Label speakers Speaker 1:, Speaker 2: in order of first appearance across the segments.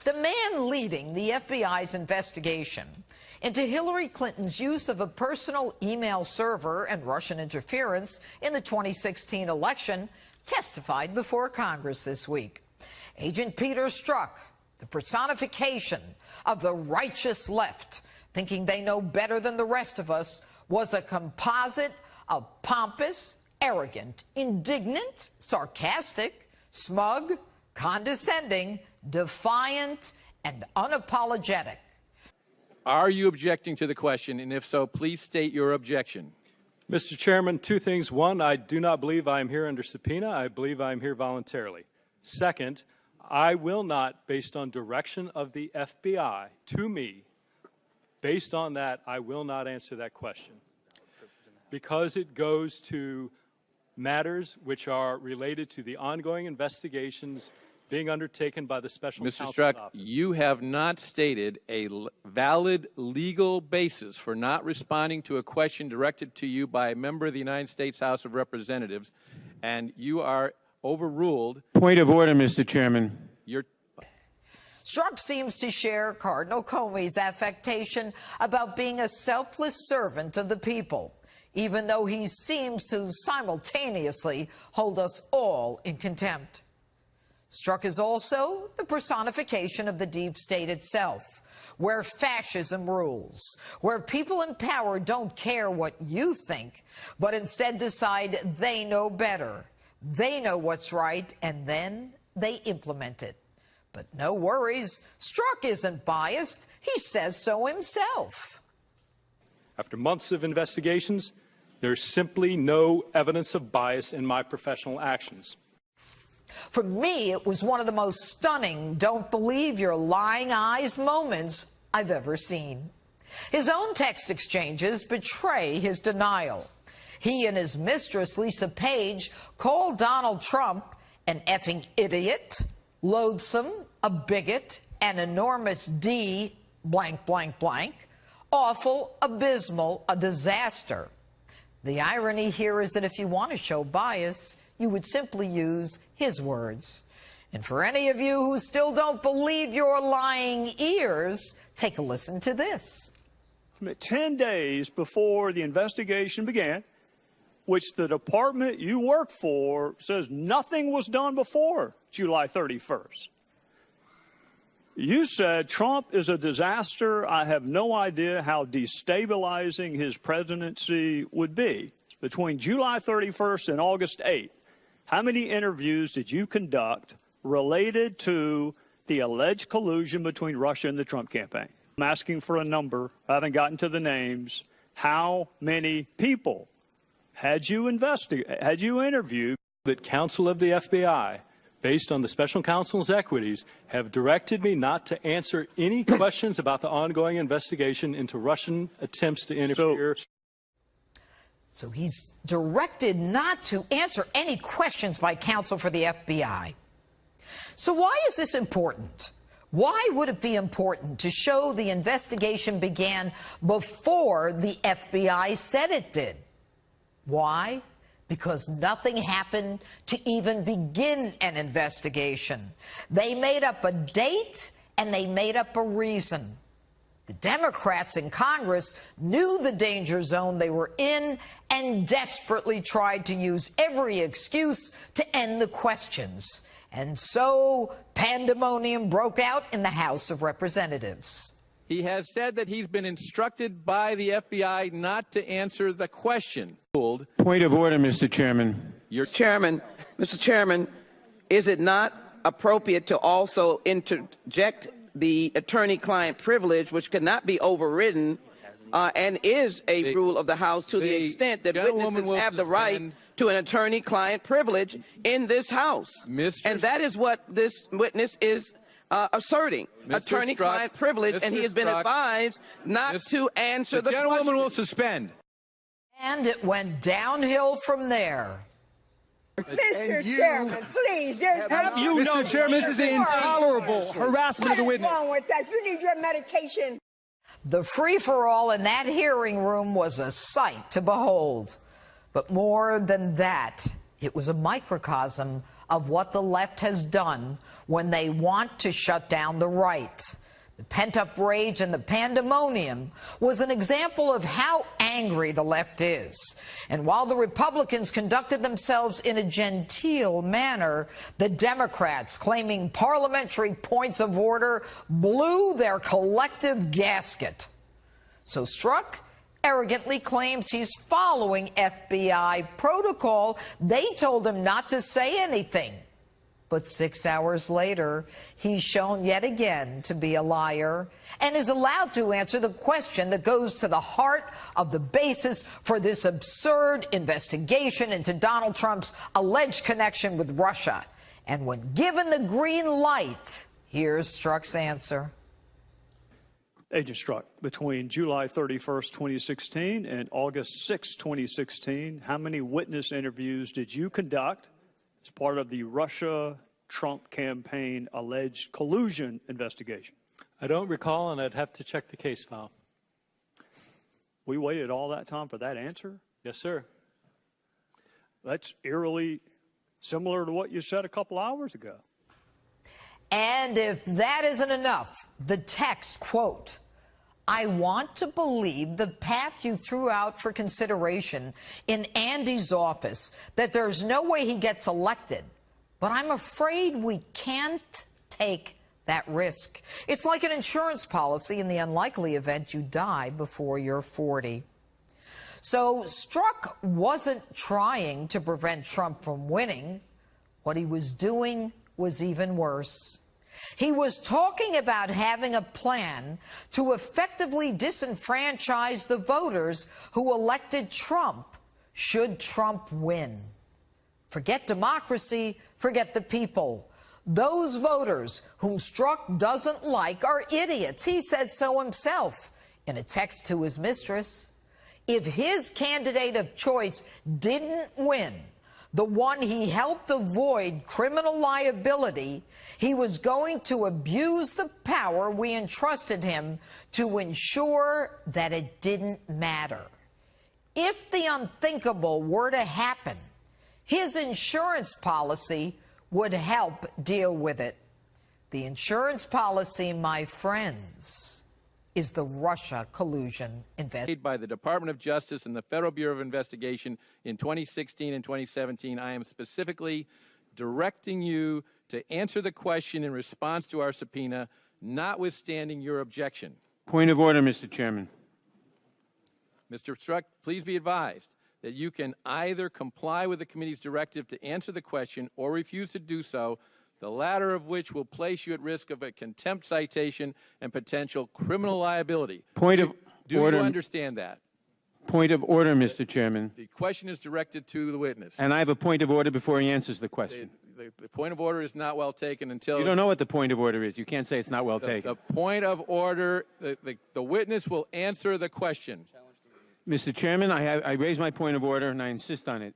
Speaker 1: The man leading the FBI's investigation into Hillary Clinton's use of a personal email server and Russian interference in the 2016 election testified before Congress this week. Agent Peter Strzok, the personification of the righteous left, thinking they know better than the rest of us, was a composite of pompous, arrogant, indignant, sarcastic, smug, condescending, defiant, and unapologetic.
Speaker 2: Are you objecting to the question? And if so, please state your objection.
Speaker 3: Mr. Chairman, two things. One, I do not believe I am here under subpoena. I believe I am here voluntarily. Second, I will not, based on direction of the FBI to me, based on that, I will not answer that question because it goes to matters which are related to the ongoing investigations being undertaken by the Special Counsel's
Speaker 2: Mr. Strzok,
Speaker 3: office.
Speaker 2: you have not stated a valid legal basis for not responding to a question directed to you by a member of the United States House of Representatives, and you are overruled.
Speaker 4: Point of order, Mr. Chairman.
Speaker 1: Strzok seems to share Cardinal Comey's affectation about being a selfless servant of the people, even though he seems to simultaneously hold us all in contempt. Strzok is also the personification of the deep state itself, where fascism rules, where people in power don't care what you think, but instead decide they know better. They know what's right, and then they implement it. But no worries, Strzok isn't biased. He says so himself.
Speaker 3: After months of investigations, there's simply no evidence of bias in my professional actions.
Speaker 1: For me, it was one of the most stunning, don't believe your lying eyes moments I've ever seen. His own text exchanges betray his denial. He and his mistress, Lisa Page, called Donald Trump an effing idiot, loathsome, a bigot, an enormous D, blank, blank, blank, awful, abysmal, a disaster. The irony here is that if you want to show bias, you would simply use his words. And for any of you who still don't believe your lying ears, take a listen to this.
Speaker 5: 10 days before the investigation began, which the department you work for says nothing was done before July 31st. You said Trump is a disaster. I have no idea how destabilizing his presidency would be. Between July 31st and August 8th, how many interviews did you conduct related to the alleged collusion between Russia and the Trump campaign? I'm asking for a number. I haven't gotten to the names. How many people had you interviewed?
Speaker 3: That counsel of the FBI, based on the special counsel's equities, have directed me not to answer any questions about the ongoing investigation into Russian attempts to interfere.
Speaker 1: So he's directed not to answer any questions by counsel for the FBI. So why is this important? Why would it be important to show the investigation began before the FBI said it did? Why? Because nothing happened to even begin an investigation. They made up a date and they made up a reason. The Democrats in Congress knew the danger zone they were in and desperately tried to use every excuse to end the questions. And so pandemonium broke out in the House of Representatives.
Speaker 2: He has said that he's been instructed by the FBI not to answer the question.
Speaker 4: Point of order, Mr. Chairman.
Speaker 6: Mr. Chairman, is it not appropriate to also interject the attorney-client privilege, which cannot be overridden and is a rule of the House to the extent that witnesses have the right to an attorney-client privilege in this House? And that is what this witness is asserting, attorney-client privilege, and he has been advised not to answer the question.
Speaker 2: The gentlewoman will suspend.
Speaker 1: And it went downhill from there.
Speaker 7: Mr. Chairman, please.
Speaker 8: Mr. Chairman, this is intolerable harassment of the witness.
Speaker 7: What's wrong with that? You need your medication.
Speaker 1: The free-for-all in that hearing room was a sight to behold. But more than that, it was a microcosm of what the left has done when they want to shut down the right. The pent-up rage and the pandemonium was an example of how angry the left is. And while the Republicans conducted themselves in a genteel manner, the Democrats, claiming parliamentary points of order, blew their collective gasket. So Strzok arrogantly claims he's following FBI protocol. They told him not to say anything. But 6 hours later, he's shown yet again to be a liar and is allowed to answer the question that goes to the heart of the basis for this absurd investigation into Donald Trump's alleged connection with Russia. And when given the green light, here's Strzok's answer.
Speaker 5: Agent Strzok, between July 31st, 2016 and August 6, 2016, how many witness interviews did you conduct as part of the Russia-Trump campaign alleged collusion investigation?
Speaker 3: I don't recall, and I'd have to check the case file.
Speaker 5: We waited all that time for that answer?
Speaker 3: Yes, sir.
Speaker 5: That's eerily similar to what you said a couple hours ago.
Speaker 1: And if that isn't enough, the text, quote, "I want to believe the path you threw out for consideration in Andy's office, that there's no way he gets elected, but I'm afraid we can't take that risk. It's like an insurance policy in the unlikely event you die before you're 40. So Strzok wasn't trying to prevent Trump from winning. What he was doing was even worse. He was talking about having a plan to effectively disenfranchise the voters who elected Trump should Trump win. Forget democracy, forget the people. Those voters whom Strzok doesn't like are idiots. He said so himself in a text to his mistress. If his candidate of choice didn't win, the one he helped avoid criminal liability, he was going to abuse the power we entrusted him to ensure that it didn't matter. If the unthinkable were to happen, his insurance policy would help deal with it. The insurance policy, my friends, is the Russia collusion investigation.
Speaker 2: By the Department of Justice and the Federal Bureau of Investigation in 2016 and 2017, I am specifically directing you to answer the question in response to our subpoena, notwithstanding your objection.
Speaker 4: Point of order, Mr. Chairman.
Speaker 2: Mr. Strzok, please be advised that you can either comply with the committee's directive to answer the question or refuse to do so, the latter of which will place you at risk of a contempt citation and potential criminal liability.
Speaker 4: Point of order.
Speaker 2: Do you understand that?
Speaker 4: Point of order, Mr. Chairman.
Speaker 2: The question is directed to the witness.
Speaker 4: And I have a point of order before he answers the question.
Speaker 2: The point of order is not well taken until...
Speaker 4: You don't know what the point of order is. You can't say it's not well taken.
Speaker 2: The point of order, the witness will answer the question.
Speaker 4: Mr. Chairman, I raise my point of order, and I insist on it.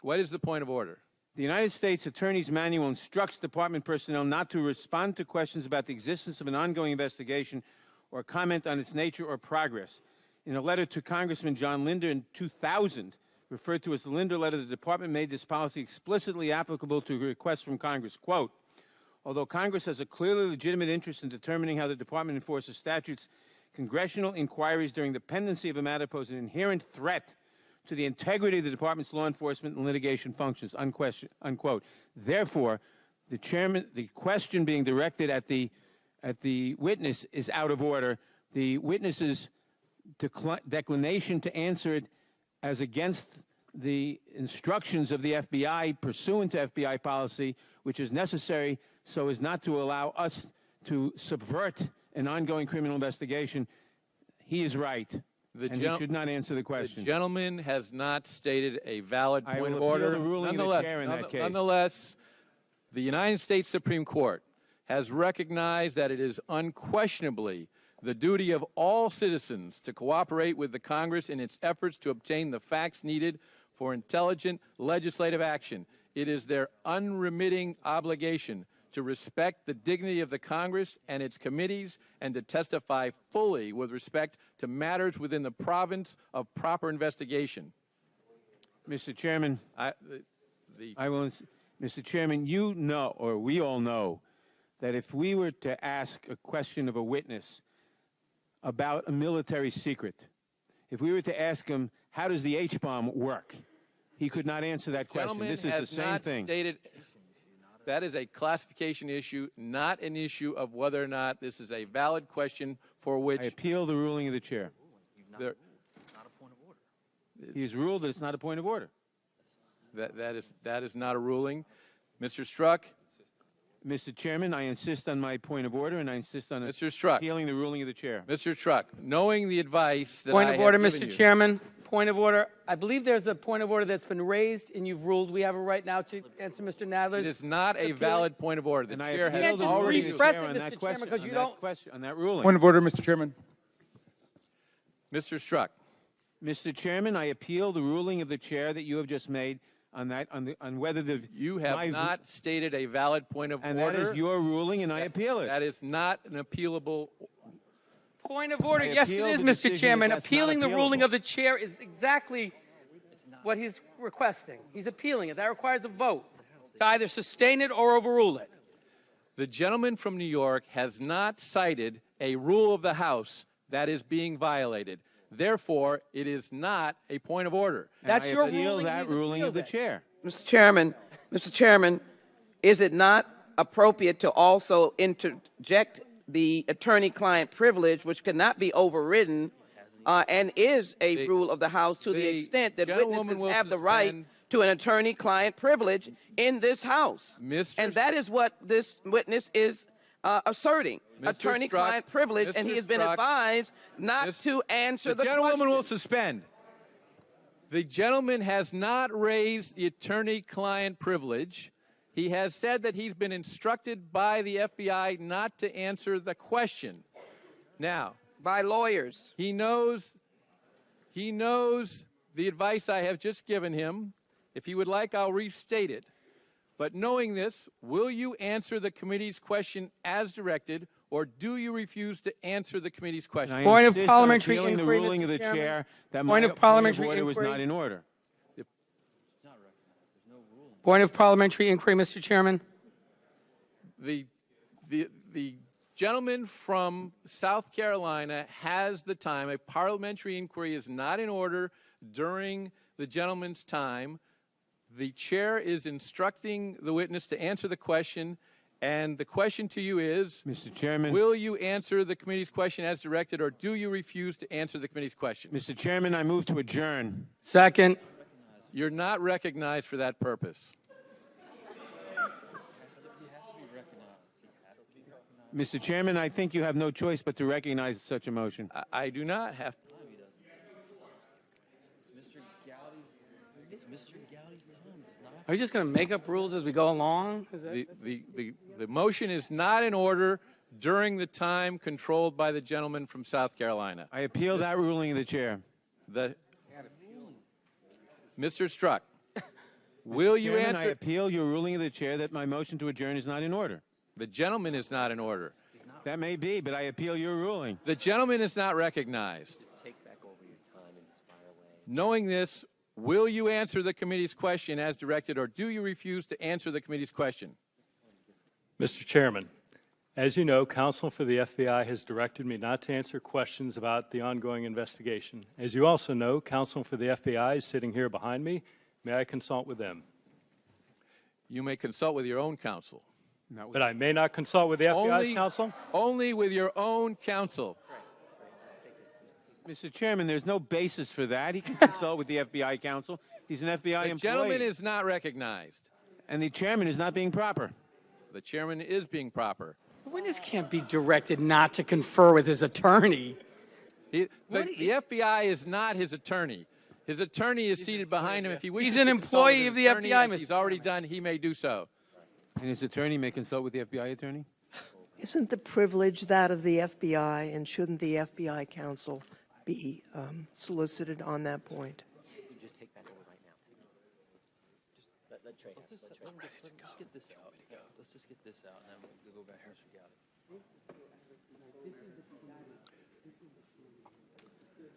Speaker 2: What is the point of order?
Speaker 4: The United States Attorney's Manual instructs department personnel not to respond to questions about the existence of an ongoing investigation or comment on its nature or progress. In a letter to Congressman John Linder in 2000, referred to as the Linder letter, the department made this policy explicitly applicable to requests from Congress. Quote, although Congress has a clearly legitimate interest in determining how the department enforces statutes, congressional inquiries during the pendency of a matter pose an inherent threat to the integrity of the department's law enforcement and litigation functions, unquote. Therefore, the question being directed at the witness is out of order. The witness's declination to answer it as against the instructions of the FBI pursuant to FBI policy, which is necessary so as not to allow us to subvert an ongoing criminal investigation. He is right. And he should not answer the question.
Speaker 2: The gentleman has not stated a valid point of order.
Speaker 4: The ruling of the chair in that case.
Speaker 2: Nonetheless, the United States Supreme Court has recognized that it is unquestionably the duty of all citizens to cooperate with the Congress in its efforts to obtain the facts needed for intelligent legislative action. It is their unremitting obligation to respect the dignity of the Congress and its committees and to testify fully with respect to matters within the province of proper investigation.
Speaker 4: Mr. Chairman, Mr. Chairman, you know, or we all know, that if we were to ask a question of a witness about a military secret, if we were to ask him, how does the H-bomb work, he could not answer that question. This is the same thing.
Speaker 2: That is a classification issue, not an issue of whether or not this is a valid question for which...
Speaker 4: I appeal the ruling of the chair. He has ruled that it's not a point of order.
Speaker 2: That is not a ruling. Mr. Strzok?
Speaker 4: Mr. Chairman, I insist on my point of order, and I insist on
Speaker 2: Mr. Strzok.
Speaker 4: appealing the ruling of the chair.
Speaker 2: Mr. Strzok, knowing the advice that
Speaker 8: Point
Speaker 2: I
Speaker 8: of order,
Speaker 2: have given
Speaker 8: Mr.
Speaker 2: you,
Speaker 8: Chairman. Point of order. I believe there's a point of order that's been raised, and you've ruled we have a right now to answer Mr. Nadler's.
Speaker 2: it is not a valid point of order. The
Speaker 4: And I
Speaker 2: chair
Speaker 4: appeal
Speaker 2: has
Speaker 8: can't
Speaker 4: the
Speaker 8: just
Speaker 4: ruling
Speaker 2: already...
Speaker 4: of the
Speaker 8: repress
Speaker 4: chair
Speaker 8: it,
Speaker 4: on
Speaker 8: Mr.
Speaker 4: that
Speaker 8: Chairman,
Speaker 4: question,
Speaker 8: because you
Speaker 4: on
Speaker 8: don't-
Speaker 4: that question, on that ruling.
Speaker 9: Point of order, Mr. Chairman.
Speaker 2: Mr. Strzok,
Speaker 4: Mr. Chairman, I appeal the ruling of the chair that you have just made on that, on whether the...
Speaker 2: you have not stated a valid point of
Speaker 4: And
Speaker 2: order.
Speaker 4: that is your ruling, and I appeal it.
Speaker 2: That is not an appealable...
Speaker 8: Point of order.
Speaker 4: I
Speaker 8: Yes, it
Speaker 4: appeal
Speaker 8: is,
Speaker 4: the
Speaker 8: Mr.
Speaker 4: decision
Speaker 8: Chairman.
Speaker 4: that that's
Speaker 8: Appealing
Speaker 4: not
Speaker 8: the ruling
Speaker 4: appealable.
Speaker 8: of the chair is exactly what he's requesting. He's appealing it. That requires a vote to either sustain it or overrule it.
Speaker 2: The gentleman from New York has not cited a rule of the House that is being violated. Therefore, it is not a point of order.
Speaker 8: That's
Speaker 4: I
Speaker 8: your
Speaker 4: appeal
Speaker 8: ruling.
Speaker 4: that
Speaker 8: He's
Speaker 4: ruling of the
Speaker 8: appealed it.
Speaker 4: chair.
Speaker 6: Mr. Chairman, is it not appropriate to also interject the attorney-client privilege, which cannot be overridden, and is a rule of the House to the
Speaker 2: the
Speaker 6: extent that
Speaker 2: gentlewoman
Speaker 6: witnesses
Speaker 2: will
Speaker 6: have the right
Speaker 2: suspend-
Speaker 6: to an attorney-client privilege in this House?
Speaker 2: Mr.
Speaker 6: And that is what this witness is asserting,
Speaker 2: Mr.
Speaker 6: attorney-client
Speaker 2: Strzok,
Speaker 6: privilege, and
Speaker 2: Mr.
Speaker 6: he has been
Speaker 2: Strzok,
Speaker 6: advised not to answer
Speaker 2: The
Speaker 6: the
Speaker 2: gentlewoman
Speaker 6: question.
Speaker 2: will suspend. The gentleman has not raised the attorney-client privilege. He has said that he's been instructed by the FBI not to answer the question. Now,
Speaker 6: By lawyers.
Speaker 2: he knows the advice I have just given him. If he would like, I'll restate it. But knowing this, will you answer the committee's question as directed, or do you refuse to answer the committee's question?
Speaker 4: And I
Speaker 8: Point of
Speaker 4: insist on
Speaker 8: parliamentary
Speaker 4: appealing
Speaker 8: inquiry,
Speaker 4: the ruling
Speaker 8: Mr.
Speaker 4: of the
Speaker 8: Chairman.
Speaker 4: chair that
Speaker 8: Point
Speaker 4: my
Speaker 8: of parliamentary
Speaker 4: order was
Speaker 8: inquiry.
Speaker 4: not in order.
Speaker 8: Point of parliamentary inquiry, Mr. Chairman.
Speaker 2: The gentleman from South Carolina has the time. A parliamentary inquiry is not in order during the gentleman's time. The chair is instructing the witness to answer the question, and the question to you is,
Speaker 4: Mr. Chairman.
Speaker 2: will you answer the committee's question as directed, or do you refuse to answer the committee's question?
Speaker 4: Mr. Chairman, I move to adjourn.
Speaker 8: Second.
Speaker 2: You're not recognized for that purpose.
Speaker 4: Mr. Chairman, I think you have no choice but to recognize such a motion.
Speaker 2: I do not have.
Speaker 8: Are you just going to make up rules as we go along? Is that...
Speaker 2: The motion is not in order during the time controlled by the gentleman from South Carolina.
Speaker 4: I appeal that ruling of the chair.
Speaker 2: Mr. Strzok, will you
Speaker 4: Chairman, I
Speaker 2: answer?
Speaker 4: appeal your ruling of the chair that my motion to adjourn is not in order.
Speaker 2: The gentleman is not in order.
Speaker 4: That may be, but I appeal your ruling.
Speaker 2: The gentleman is not recognized. Knowing this, will you answer the committee's question as directed, or do you refuse to answer the committee's question?
Speaker 3: Mr. Chairman, as you know, counsel for the FBI has directed me not to answer questions about the ongoing investigation. As you also know, counsel for the FBI is sitting here behind me. May I consult with them?
Speaker 2: You may consult with your own counsel.
Speaker 3: But I may not consult with the FBI's counsel?
Speaker 2: Only with your own counsel.
Speaker 4: Mr. Chairman, there's no basis for that. He can consult with the FBI counsel. He's an FBI employee.
Speaker 2: The gentleman is not recognized.
Speaker 4: And the chairman is not being proper.
Speaker 2: The chairman is being proper.
Speaker 8: The witness can't be directed not to confer with his attorney.
Speaker 2: The FBI is not his attorney. His attorney is seated behind him. If he wishes
Speaker 8: He's an
Speaker 2: to consult with
Speaker 8: employee
Speaker 2: his
Speaker 8: of the
Speaker 2: attorney,
Speaker 8: FBI,
Speaker 2: as
Speaker 8: Mr.
Speaker 2: he's already done, he may do so.
Speaker 4: And his attorney may consult with the FBI attorney?
Speaker 10: Isn't the privilege that of the FBI, and shouldn't the FBI counsel be solicited on that point?
Speaker 11: Just take that over right now. Let Trey have it. Let's get this out. Let's just get this out, and then we'll go back to Mr. Gowdy.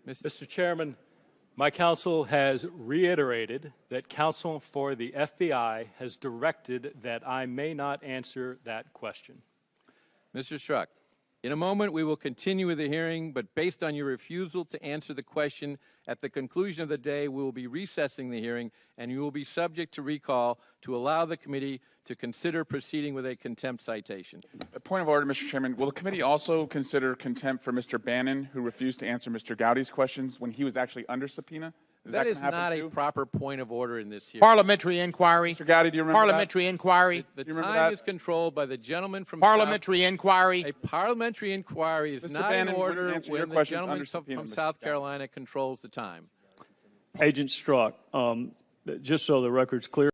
Speaker 3: Mr. Chairman, My counsel has reiterated that counsel for the FBI has directed that I may not answer that question.
Speaker 2: Mr. Strzok, in a moment we will continue with the hearing, but based on your refusal to answer the question at the conclusion of the day, we will be recessing the hearing and you will be subject to recall to allow the committee to consider proceeding with a contempt citation.
Speaker 9: A point of order, Mr. Chairman. Will the committee also consider contempt for Mr. Bannon, who refused to answer Mr. Gowdy's questions when he was actually under subpoena?
Speaker 2: That is not a proper point of order in this hearing.
Speaker 4: Parliamentary inquiry.
Speaker 9: Mr. Gowdy, do you remember
Speaker 4: Parliamentary inquiry.
Speaker 2: The time is controlled by the gentleman from
Speaker 4: Parliamentary inquiry.
Speaker 2: A parliamentary inquiry is
Speaker 9: Mr.
Speaker 2: not
Speaker 9: Bannon
Speaker 2: in order
Speaker 9: wouldn't answer your
Speaker 2: when the
Speaker 9: questions
Speaker 2: gentleman
Speaker 9: under subpoena,
Speaker 2: from
Speaker 9: Mr.
Speaker 2: South
Speaker 9: Gowdy.
Speaker 2: Carolina controls the time.
Speaker 5: Agent Strzok, just so the record's clear.